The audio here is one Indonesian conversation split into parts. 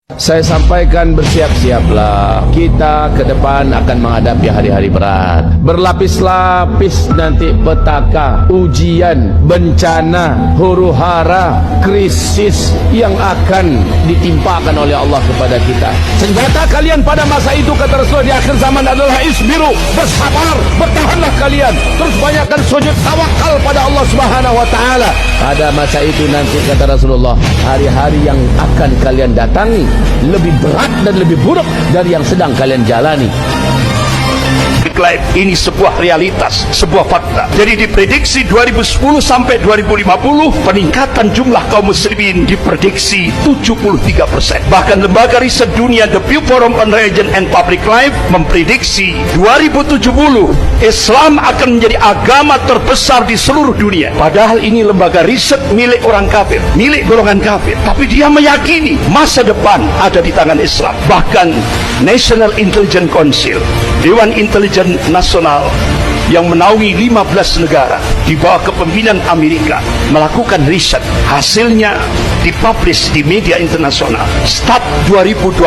Saya sampaikan bersiap-siaplah. Kita ke depan akan menghadapi hari-hari berat. Berlapis-lapis nanti petaka, ujian, bencana, huru-hara, krisis yang akan ditimpakan oleh Allah kepada kita. Senjata kalian pada masa itu kata Rasulullah di akhir zaman adalah isbiru, bersabar, bertahanlah kalian. Terus banyakkan sujud tawakal pada Allah Subhanahu wa taala. Pada masa itu nanti kata Rasulullah, hari-hari yang akan kalian datangi lebih berat dan lebih buruk dari yang sedang kalian jalani. Ini sebuah realitas, sebuah fakta. Jadi diprediksi 2010 sampai 2050 peningkatan jumlah kaum muslimin diprediksi 73%. Bahkan lembaga riset dunia The Pew Forum on Religion and Public Life memprediksi 2070 Islam akan menjadi agama terbesar di seluruh dunia. Padahal ini lembaga riset milik orang kafir, milik golongan kafir. Tapi dia meyakini masa depan ada di tangan Islam. Bahkan National Intelligence Council, Dewan Intelijen Nasional yang menaungi 15 negara di bawah kepemimpinan Amerika melakukan riset. Hasilnya dipublish di media internasional. Start 2020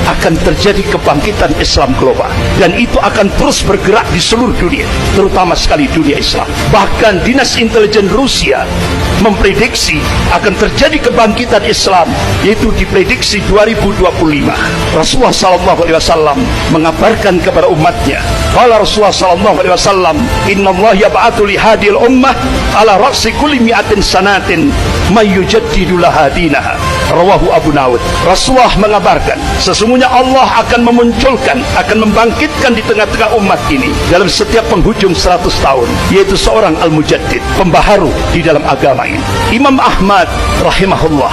akan terjadi kebangkitan Islam global, dan itu akan terus bergerak di seluruh dunia, terutama sekali dunia Islam. Bahkan Dinas Intelijen Rusia memprediksi akan terjadi kebangkitan Islam, yaitu diprediksi 2025. Rasulullah SAW mengabarkan kepada umatnya, qala Rasulullah SAW, inna Allah yab'atu li hadil ummah ala ra'si kulli mi'atin sanatin may yujaddidu laha dinaha. Rawahu Abu Dawud. Rasulullah mengabarkan, sesungguhnya Allah akan memunculkan, akan membangkitkan di tengah-tengah umat ini dalam setiap penghujung 100 tahun, yaitu seorang al-mujaddid, pembaharu di dalam agama ini. Imam Ahmad rahimahullah,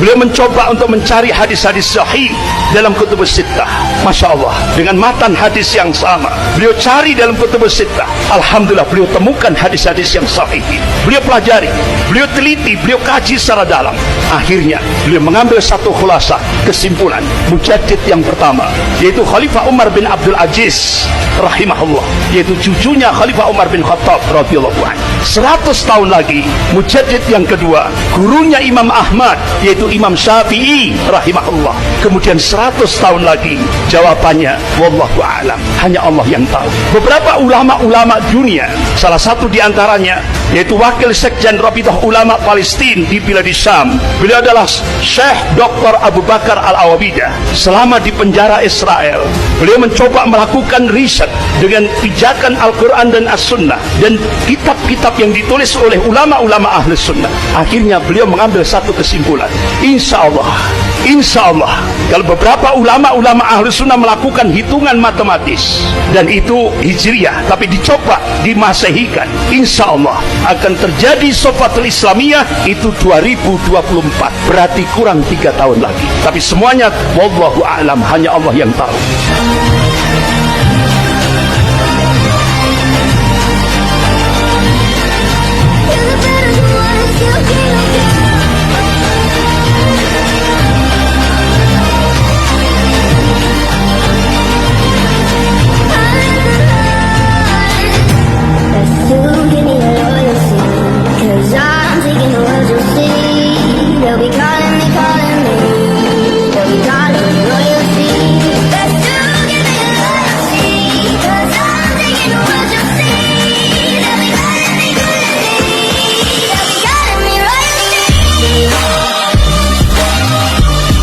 beliau mencoba untuk mencari hadis-hadis sahih dalam kutubus sittah. Masya Allah, dengan matan hadis yang sama beliau cari dalam kutubus sittah. Alhamdulillah, beliau temukan hadis-hadis yang sahih. Beliau pelajari, beliau teliti, beliau kaji secara dalam. Akhirnya beliau mengambil satu khulasah, kesimpulan. Mujaddid yang pertama, yaitu Khalifah Umar bin Abdul Aziz rahimahullah, yaitu cucunya Khalifah Umar bin Khattab radhiyallahu anhu. 100 tahun lagi, mujaddid yang kedua, gurunya Imam Ahmad, yaitu Imam Syafi'i rahimahullah. Kemudian 100 tahun lagi, jawabannya wallahu a'lam, hanya Allah yang tahu. Beberapa ulama-ulama dunia, salah satu diantaranya yaitu wakil sekjen Rabithah Ulama Palestina di Bilad Syam, beliau adalah Syekh Dr. Abu Bakar Al-Awabidah. Selama di penjara Israel, beliau mencoba melakukan riset dengan pijakan Al-Quran dan As-Sunnah dan kitab-kitab yang ditulis oleh ulama-ulama Ahlus Sunnah. Akhirnya beliau mengambil satu kesimpulan, insya Allah kalau beberapa ulama-ulama Ahlus Sunnah melakukan hitungan matematis, dan itu hijriyah tapi dicoba dimasehikan, insya Allah akan terjadi Sofatul Islamiyah itu 2024, berarti kurang 3 tahun lagi. Tapi semuanya wallahu a'lam, hanya Allah yang tahu.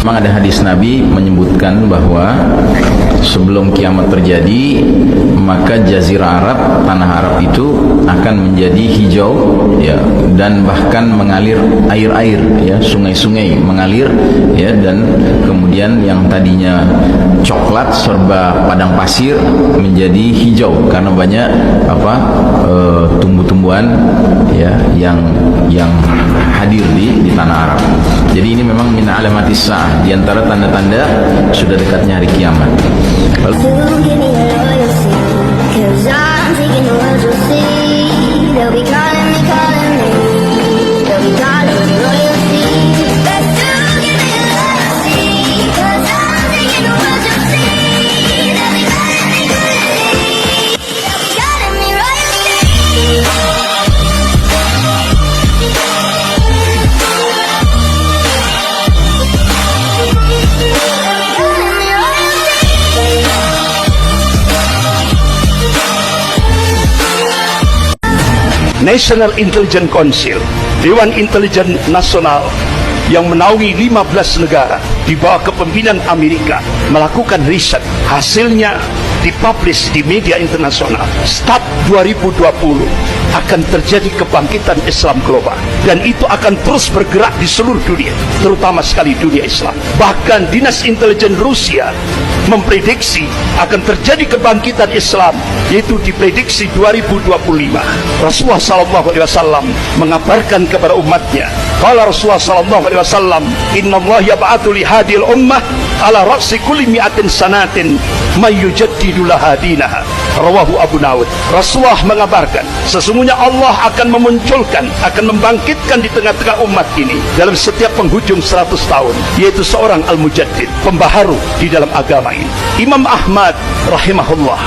Memang ada hadis Nabi menyebutkan bahwa sebelum kiamat terjadi, maka jazirah Arab, tanah Arab itu akan menjadi hijau, ya, dan bahkan mengalir air-air, ya, sungai-sungai mengalir, ya, dan kemudian yang tadinya coklat serba padang pasir menjadi hijau karena banyak tumbuh-tumbuhan, ya, yang hadir di tanah Arab. Jadi ini memang min alamatis sa'ah, di antara tanda-tanda sudah dekatnya hari kiamat. National Intelligence Council, Dewan Intelijen Nasional yang menaungi 15 negara di bawah kepemimpinan Amerika melakukan riset. Hasilnya dipublish di media internasional. Start 2020 akan terjadi kebangkitan Islam global, dan itu akan terus bergerak di seluruh dunia, terutama sekali dunia Islam. Bahkan Dinas Intelijen Rusia memprediksi akan terjadi kebangkitan Islam, yaitu diprediksi 2025. Rasulullah SAW mengabarkan kepada umatnya, kalau Rasulullah SAW, Inna Allah yab'atu li hadil ummah ala ra'si kulli mi'atin sanatin mayyujaddidu laha dinaha. Rawahu Abu Dawud. Rasulullah mengabarkan, sesungguhnya Allah akan memunculkan, akan membangkitkan di tengah-tengah umat ini dalam setiap penghujung 100 tahun, yaitu seorang al-mujaddid, pembaharu di dalam agama ini. Imam Ahmad rahimahullah,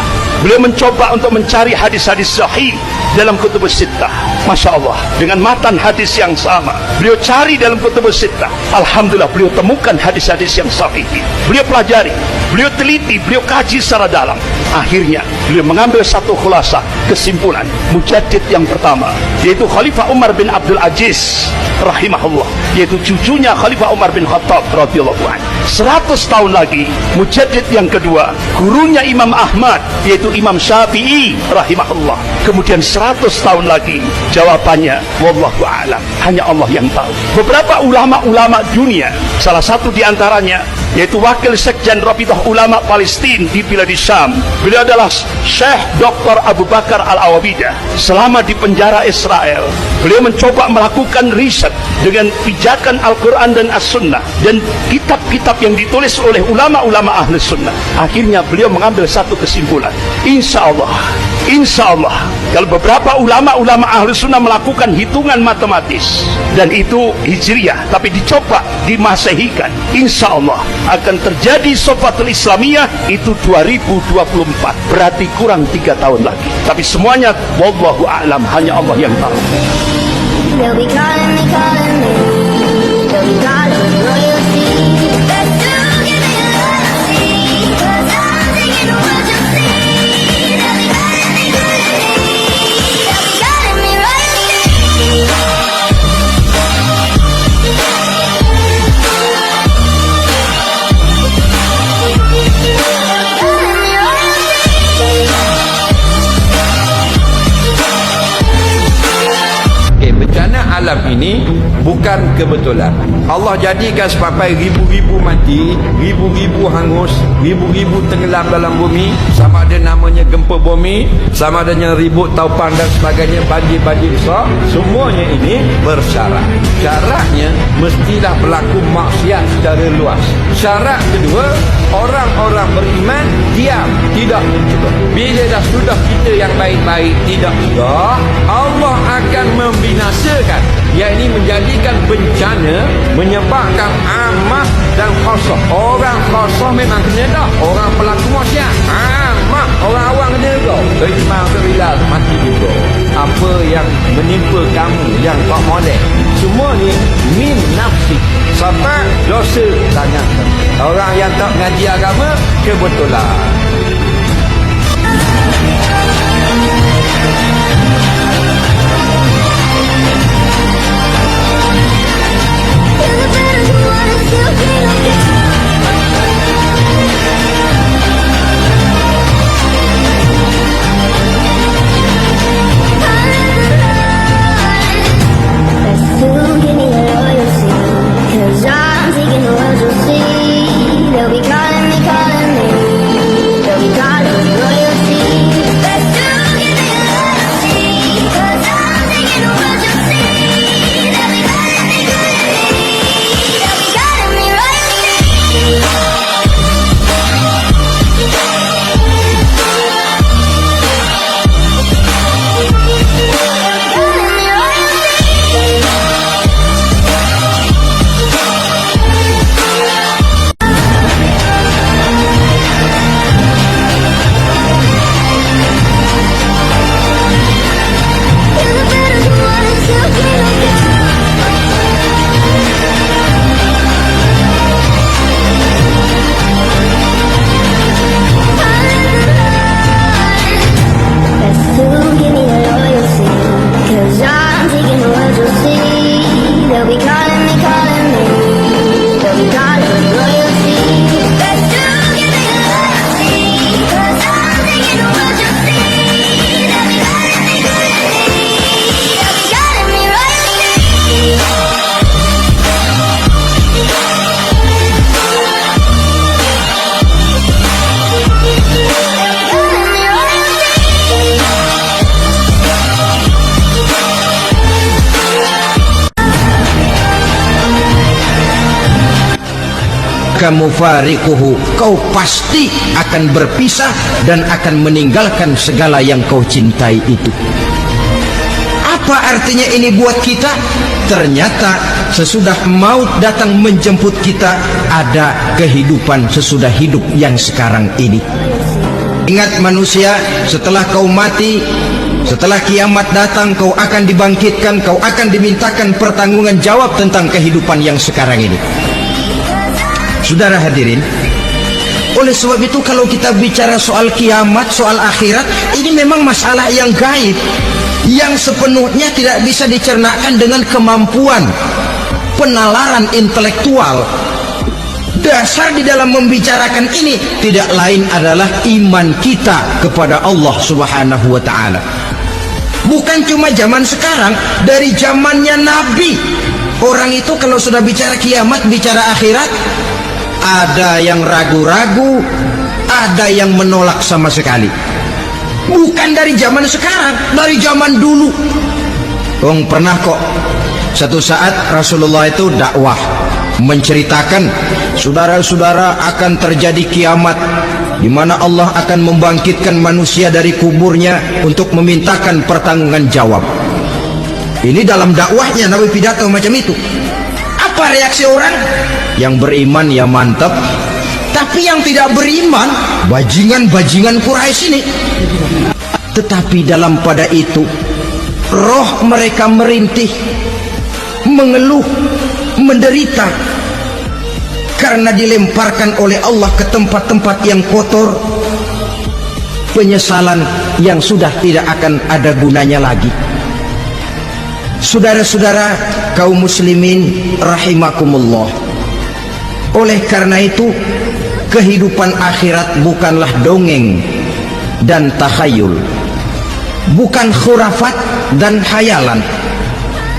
beliau mencoba untuk mencari hadis-hadis sahih dalam kutubus sittah. Masya Allah, dengan matan hadis yang sama beliau cari dalam kutubus sittah. Alhamdulillah, beliau temukan hadis-hadis yang sahih. Beliau pelajari, beliau teliti, beliau kaji secara dalam. Akhirnya beliau mengambil satu khulasah, kesimpulan. Mujaddid yang pertama, yaitu Khalifah Umar bin Abdul Aziz rahimahullah, yaitu cucunya Khalifah Umar bin Khattab radhiyallahu anhu. 100 tahun lagi, mujaddid yang kedua, gurunya Imam Ahmad, yaitu Imam Syafi'i rahimahullah. Kemudian 100 tahun lagi, jawabannya wallahu a'lam, hanya Allah yang tahu. Beberapa ulama-ulama dunia, salah satu di antaranya yaitu wakil sekjen Rabithah Ulama Palestina di Bilad Syam, beliau adalah Syekh Dr. Abu Bakar Al-Awabidah. Selama di penjara Israel, beliau mencoba melakukan riset dengan pijakan Al-Quran dan As-Sunnah dan kitab-kitab yang ditulis oleh ulama-ulama Ahli Sunnah. Akhirnya beliau mengambil satu kesimpulan, Insya Allah, kalau beberapa ulama-ulama Ahli Sunnah melakukan hitungan matematis, dan itu Hijriyah, tapi dicoba dimasehikan, Insya Allah akan terjadi Sofatul Islamiyah itu 2024, berarti kurang 3 tahun lagi. Tapi semuanya wallahu a'lam, hanya Allah yang tahu. They'll be calling me, they'll be calling me royalty. But still give me loyalty, 'cause I'm taking the world to see. They'll be calling me, they'll be calling me royalty. Bencana alam ini bukan kebetulan. Allah jadikan sampai ribu-ribu mati, ribu-ribu hangus, ribu-ribu tenggelam dalam bumi, sama ada namanya gempa bumi, sama adanya ribut taupang dan sebagainya, banjir-banjir besar. Semuanya ini bersyarat. Syaratnya mestilah berlaku maksiat secara luas. Syarat kedua, orang-orang beriman diam, tidak mencuba. Bila dah sudah kita yang baik-baik tidak juga, Allah akan membinasakan, yakni menjadikan bencana, menyebabkan amah dan khasah. Orang khasah memang kena dah, orang pelaku maksiat. Amah, orang awam kena juga. Beriman kerilal mati juga. Apa yang menimpa kamu yang tak molek, semua ni min nafsi, sebab dosa tangan kamu. Orang yang tak mengaji agama, kebetulan. They'll be calling me, innaka mufariquhu, kau pasti akan berpisah dan akan meninggalkan segala yang kau cintai itu. Apa artinya ini buat kita? Ternyata sesudah maut datang menjemput kita, ada kehidupan sesudah hidup yang sekarang ini. Ingat manusia, setelah kau mati, setelah kiamat datang, kau akan dibangkitkan, kau akan dimintakan pertanggungan jawab tentang kehidupan yang sekarang ini. Saudara hadirin, oleh sebab itu kalau kita bicara soal kiamat, soal akhirat, ini memang masalah yang gaib, yang sepenuhnya tidak bisa dicernakan dengan kemampuan penalaran intelektual. Dasar di dalam membicarakan ini tidak lain adalah iman kita kepada Allah Subhanahu wa ta'ala. Bukan cuma zaman sekarang, dari zamannya Nabi, orang itu kalau sudah bicara kiamat, bicara akhirat, ada yang ragu-ragu, ada yang menolak sama sekali. Bukan dari zaman sekarang, dari zaman dulu. Pernah kok satu saat Rasulullah itu dakwah menceritakan, saudara-saudara, akan terjadi kiamat di mana Allah akan membangkitkan manusia dari kuburnya untuk memintakan pertanggungan jawab. Ini dalam dakwahnya Nabi pidato macam itu. Apa reaksi orang? Yang beriman ya mantap, tapi yang tidak beriman, bajingan-bajingan Quraisy ini. Tetapi dalam pada itu, roh mereka merintih, mengeluh, menderita, karena dilemparkan oleh Allah ke tempat-tempat yang kotor, penyesalan yang sudah tidak akan ada gunanya lagi. Saudara-saudara kaum muslimin rahimakumullah, oleh karena itu kehidupan akhirat bukanlah dongeng dan takhayul, bukan khurafat dan khayalan.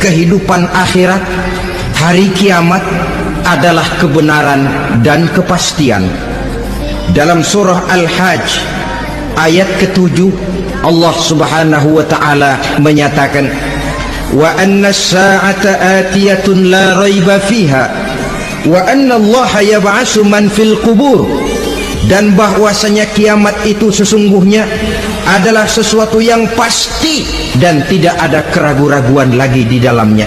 Kehidupan akhirat, hari kiamat adalah kebenaran dan kepastian. Dalam surah Al-Hajj ayat ke-7, Allah Subhanahu wa ta'ala menyatakan, wa anna as-sa'ata atiyatun la raiba fiha wa anna Allah yab'atsu man fil qubur, dan bahwasanya kiamat itu sesungguhnya adalah sesuatu yang pasti dan tidak ada keraguan-raguan lagi di dalamnya,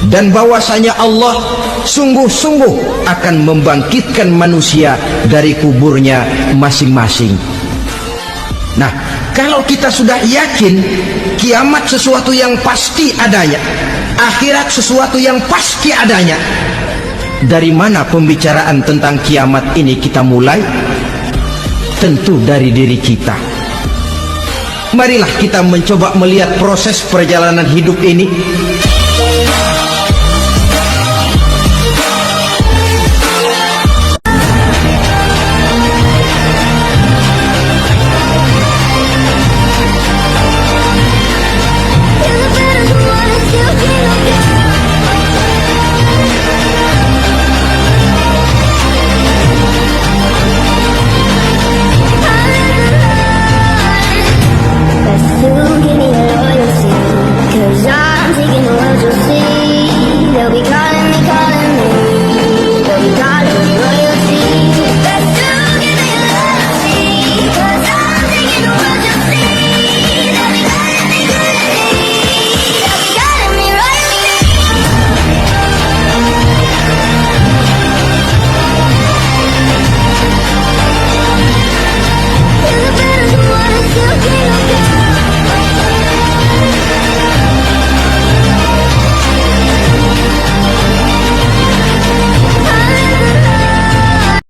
dan bahwasanya Allah sungguh-sungguh akan membangkitkan manusia dari kuburnya masing-masing. Nah, kalau kita sudah yakin kiamat sesuatu yang pasti adanya, akhirat sesuatu yang pasti adanya, dari mana pembicaraan tentang kiamat ini kita mulai? Tentu dari diri kita. Marilah kita mencoba melihat proses perjalanan hidup ini